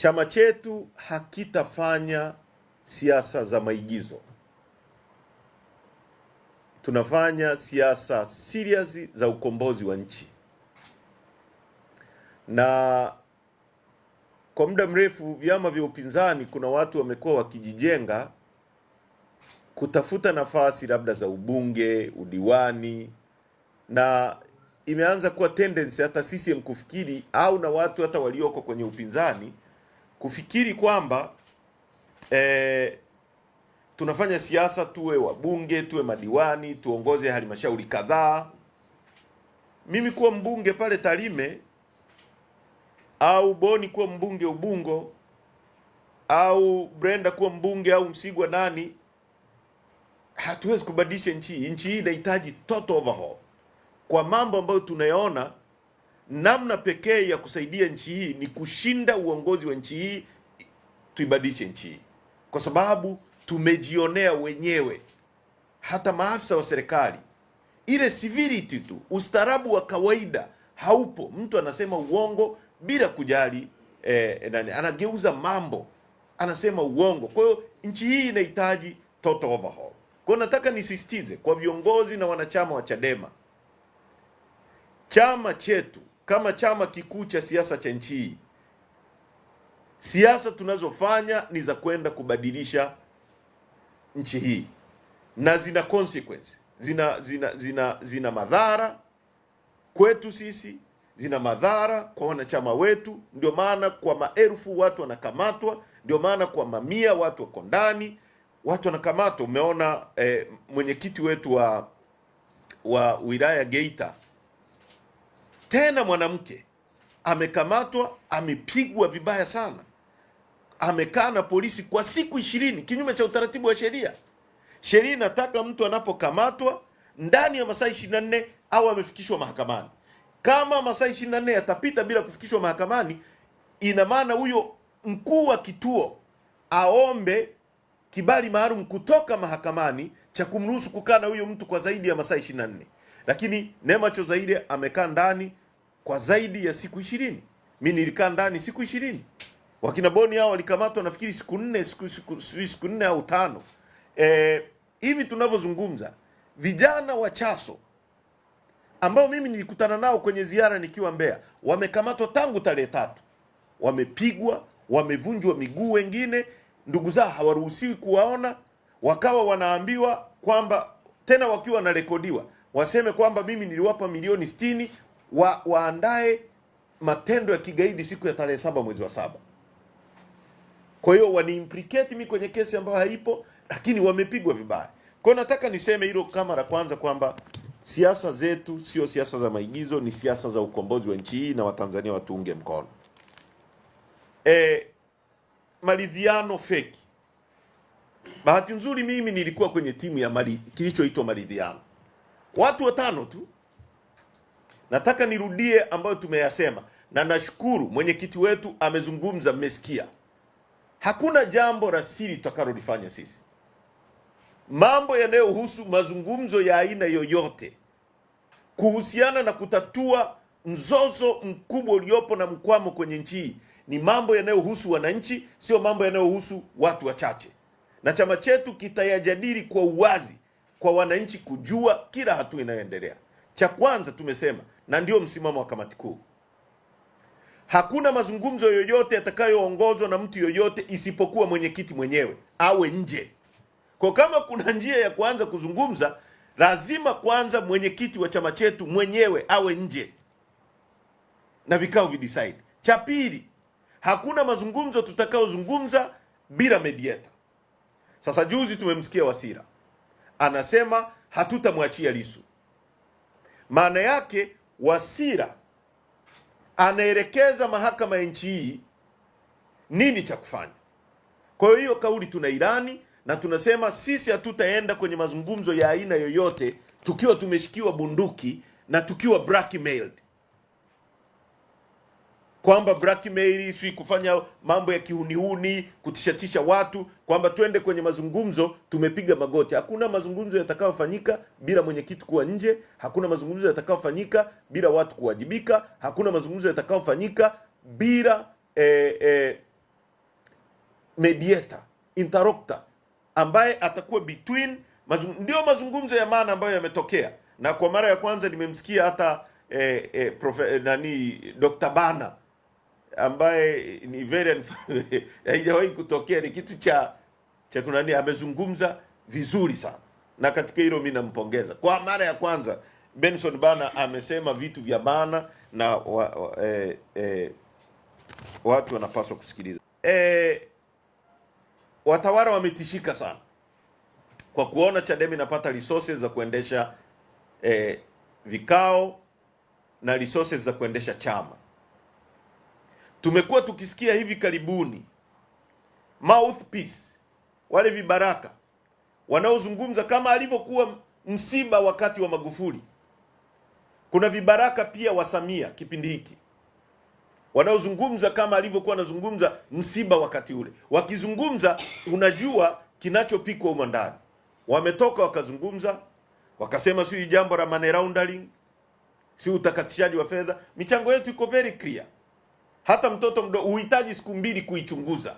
chama chetu hakitafanya siasa za maigizo. Tunafanya siasa serious za ukombozi wa nchi. Na kwa muda mrefu vyama vya upinzani kuna watu wamekuwa wakijijenga kutafuta nafasi labda za ubunge, udiwani, na imeanza kuwa tendency hata CCM kufikiri, au na watu hata walioko kwenye upinzani kufikiri kwamba tunafanya siasa tuwe wabunge, tuwe madiwani, tuongoze halmashauri kadhaa. Mimi kuwa mbunge pale Tarime, au Boni kuwa mbunge Ubungo, au Brenda kuwa mbunge, au Msigwa nani, hatuwezi kubadilisha nchi hii. Nchi hii inahitaji total overhaul. Kwa mambo ambayo tunayaona, namna pekee ya kusaidia nchi hii ni kushinda uongozi wa nchi hii, tuibadilishe nchi hii. Kwa sababu tumejionea wenyewe, hata maafisa wa serikali, ile civility tu, ustaarabu wa kawaida haupo. Mtu anasema uongo bila kujali anageuza mambo, anasema uongo. Kwa hiyo nchi hii inahitaji total overhaul. Kwa nataka nisisitize kwa viongozi na wanachama wa Chadema, chama chetu kama chama kikuu cha siasa cha nchi hii, siasa tunazofanya ni za kwenda kubadilisha nchi hii, na zina consequence, zina madhara kwetu sisi, zina madhara kwa wanachama wetu. Ndio maana kwa maelfu watu wanakamatwa, ndio maana kwa mamia watu wako ndani, watu wanakamatwa. Umeona mwenyekiti wetu wa wilaya Geita, tena mwanamke, amekamatwa, amepigwa vibaya sana, amekaa na polisi kwa siku 20 kinyume cha utaratibu wa sheria. Sheria inataka mtu anapokamatwa ndani ya masaa 24 au amefikishwa mahakamani. Kama masaa 24 yatapita bila kufikishwa mahakamani, ina maana huyo mkuu wa kituo aombe kibali maalum kutoka mahakamani cha kumruhusu kukaa na huyo mtu kwa zaidi ya masaa 24. Lakini Neema Chozaire amekaa ndani kwa zaidi ya siku 20. Mimi nilikaa ndani siku 20. Wakina Boni hao walikamatwa nafikiri siku 4 au 5. Hivi tunavyozungumza, vijana wa Chaso ambao mimi nilikutana nao kwenye ziara nikiwa Mbeya, wamekamatwa tangu tarehe 3. Wamepigwa, wamevunjwa miguu, wengine ndugu zao hawaruhusiwi kuwaona, wakawa wanaambiwa kwamba, tena wakiwa wanarekodiwa, waseme kwamba mimi niliwapa milioni 60 waandae matendo ya kigaidi siku ya tarehe 7 mwezi wa 7. Kwa hiyo wani-implicate mimi kwenye kesi ambayo haipo, lakini wamepigwa vibaya. Kwa hiyo nataka niseme hilo kama la kwanza, kwamba siasa zetu sio siasa za maigizo, ni siasa za ukombozi wa nchi hii, na Watanzania watuunge mkono. Maridhiano feki. Bahati nzuri mimi nilikuwa kwenye timu ya kilichoitwa maridhiano. Watu 5 tu. Nataka nirudie ambayo tumeyasema, na nashukuru mwenyekiti wetu amezungumza, mmesikia. Hakuna jambo la siri tutakalolifanya sisi. Mambo yanayohusu mazungumzo ya aina yoyote kuhusiana na kutatua mzozo mkubwa uliopo na mkwamo kwenye nchi hii ni mambo yanayohusu wananchi, sio mambo yanayohusu watu wachache. Na chama chetu kitayajadili kwa uwazi, kwa wananchi kujua kila hatua inayoendelea. Cha kwanza tumesema, na ndio msimamo wa kamati kuu, hakuna mazungumzo yoyote yatakayoongozwa na mtu yoyote isipokuwa mwenyekiti mwenyewe awe nje. Kwa kama kuna njia ya kuanza kuzungumza, lazima kwanza mwenyekiti wa chama chetu mwenyewe awe nje na vikao videcide. Cha pili, hakuna mazungumzo tutakayozungumza bila mediator. Sasa juzi tumemsikia Wasira anasema hatutamwachia Lissu. Maana yake Wasira anaelekeza mahakama ya nchi hii nini cha kufanya. Kwa hiyo kauli tunailani, na tunasema sisi hatutaenda kwenye mazungumzo ya aina yoyote tukiwa tumeshikiwa bunduki na tukiwa blackmailed. Kwamba blackmail si kufanya mambo ya kihunihuni, kutishatisha watu, kwamba twende kwenye mazungumzo tumepiga magoti. Hakuna mazungumzo yatakayofanyika bila mwenyekiti kuwa nje, hakuna mazungumzo yatakayofanyika bila watu kuwajibika, hakuna mazungumzo yatakayofanyika bila mediator, interlocutor ambaye atakuwa between ndio mazungumzo ya maana ambayo yametokea. Na kwa mara ya kwanza nimemsikia hata Dr. Bana ambaye ni very haijawahi kutokea, ni kitu cha kunani, amezungumza vizuri sana, na katika hilo mimi nampongeza. Kwa mara ya kwanza Benson Bana amesema vitu vya maana na watu wanapaswa kusikiliza. Watawala wametishika sana kwa kuona Chadema inapata resources za kuendesha vikao na resources za kuendesha chama. Tumekuwa tukisikia hivi karibuni mouthpiece, wale vibaraka wanaozungumza kama alivyokuwa msiba wakati wa Magufuli. Kuna vibaraka pia wa Samia kipindi hiki wanaozungumza kama alivyokuwa anazungumza msiba wakati ule. Wakizungumza unajua kinachopikwa huko ndani. Wametoka wakazungumza, wakasema si jambo la money laundering, si utakatishaji wa fedha. Michango yetu iko very clear. Hata mtoto mdogo uhitaji siku mbili kuichunguza.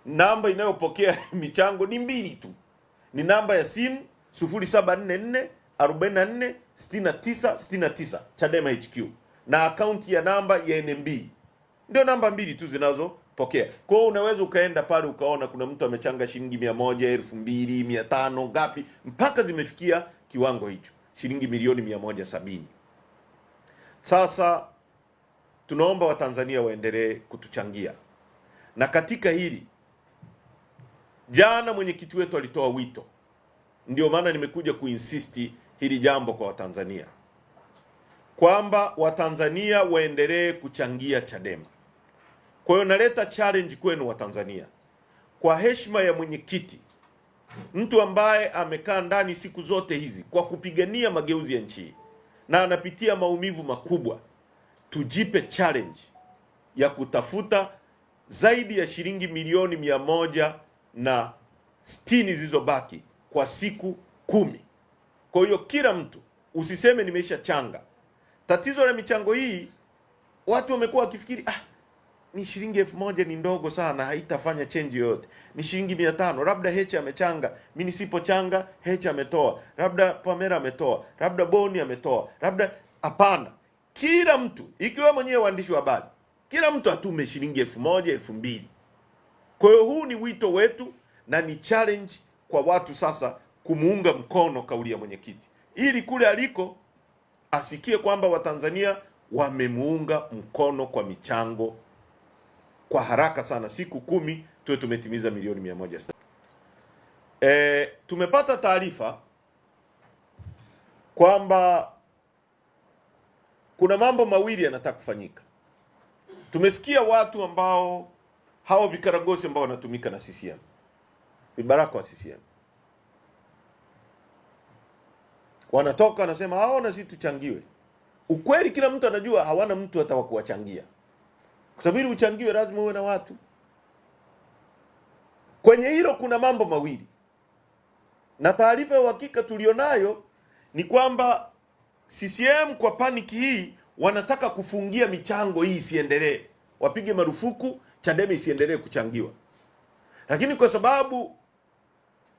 Namba inayopokea michango ni mbili tu. Ni namba ya simu 0744 44 69 69 Chadema HQ, na akaunti ya namba ya NMB. Ndio namba mbili tu zinazopokea. Kwa hiyo unaweza ukaenda pale ukaona kuna mtu amechanga shilingi 100, 2000, 500 ngapi, mpaka zimefikia kiwango hicho, shilingi milioni 170. Sasa tunaomba Watanzania waendelee kutuchangia. Na katika hili jana mwenyekiti wetu alitoa wito. Ndio maana nimekuja kuinsisti hili jambo kwa Watanzania, kwamba Watanzania waendelee kuchangia Chadema. Kwa hiyo naleta challenge kwenu Watanzania, kwa heshima ya mwenyekiti, mtu ambaye amekaa ndani siku zote hizi kwa kupigania mageuzi ya nchi na anapitia maumivu makubwa. Tujipe challenge ya kutafuta zaidi ya shilingi milioni 160 zilizobaki kwa siku 10. Kwa hiyo kila mtu usiseme nimeisha changa. Tatizo la michango hii, watu wamekuwa wakifikiri ni shilingi 1000 ni ndogo sana, haitafanya change yoyote. Ni shilingi 500, labda Heche amechanga, mimi nisipochanga Heche ametoa, labda Pamela ametoa, labda Boni ametoa, labda. Hapana, kila mtu, ikiwa mwenyewe waandishi wa habari, kila mtu atume shilingi 1000, 2000. Kwa hiyo huu ni wito wetu na ni challenge kwa watu sasa kumuunga mkono kauli ya mwenyekiti, ili kule aliko asikie kwamba Watanzania wamemuunga mkono kwa michango kwa haraka sana. Siku 10 tuwe tumetimiza milioni 160. Tumepata taarifa kwamba kuna mambo mawili yanataka kufanyika. Tumesikia watu ambao hao vikaragosi ambao wanatumika na CCM, vibaraka wa CCM, wanatoka wanasema hao na sisi tuchangiwe. Ukweli kila mtu anajua hawana mtu hata wa kuwachangia. Kwa sababu ili uchangiwe lazima uwe na watu. Kwenye hilo kuna mambo mawili. Na taarifa ya uhakika tulionayo ni kwamba CCM kwa paniki hii wanataka kufungia michango hii isiendelee. Wapige marufuku Chadema isiendelee kuchangiwa. Lakini kwa sababu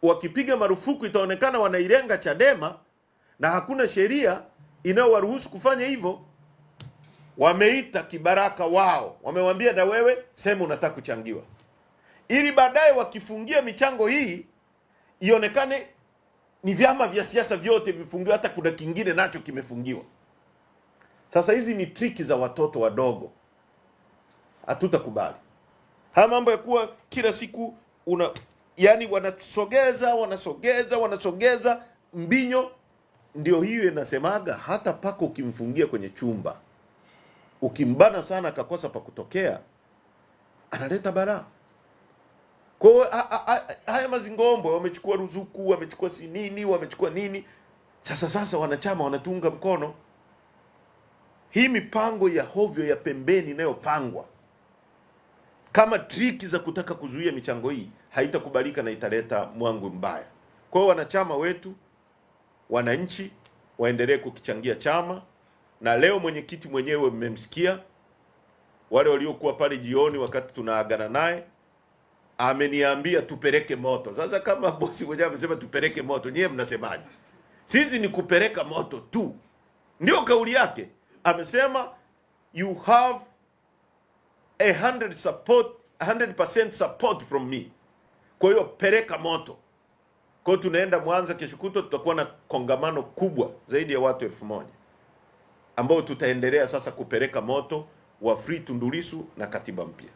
wakipiga marufuku itaonekana wanailenga Chadema na hakuna sheria inayowaruhusu kufanya hivyo, wameita kibaraka wao, wamewambia na wewe sema unataka kuchangiwa, ili baadaye wakifungia michango hii ionekane ni vyama vya siasa vyote vifungiwa, hata kuna kingine nacho kimefungiwa. Sasa hizi ni triki za watoto wadogo, hatutakubali. Haya mambo ya kuwa kila siku yani wanasogeza mbinyo. Ndio hiyo inasemaga hata paka ukimfungia kwenye chumba, ukimbana sana akakosa pa kutokea, analeta balaa. Kwa hiyo haya mazingombo, wamechukua ruzuku, wamechukua sinini, wamechukua nini. Sasa wanachama wanatunga mkono. Hii mipango ya hovyo ya pembeni inayopangwa kama triki za kutaka kuzuia michango hii haitakubalika na italeta mwangu mbaya. Kwa hiyo wanachama wetu, wananchi waendelee kukichangia chama. Na leo mwenyekiti mwenyewe mmemsikia, wale waliokuwa pale jioni wakati tunaagana naye ameniambia tupeleke moto. Sasa kama bosi mwenyewe amesema tupeleke moto, nyie mnasemaje? Sisi ni kupeleka moto tu, ndio kauli yake. Amesema you have 100% support from me. Kwa hiyo peleka moto. Kwa hiyo tunaenda Mwanza kesho kutwa, tutakuwa na kongamano kubwa zaidi ya watu 1000 ambao tutaendelea sasa kupeleka moto wa Free Tundu Lissu na katiba mpya.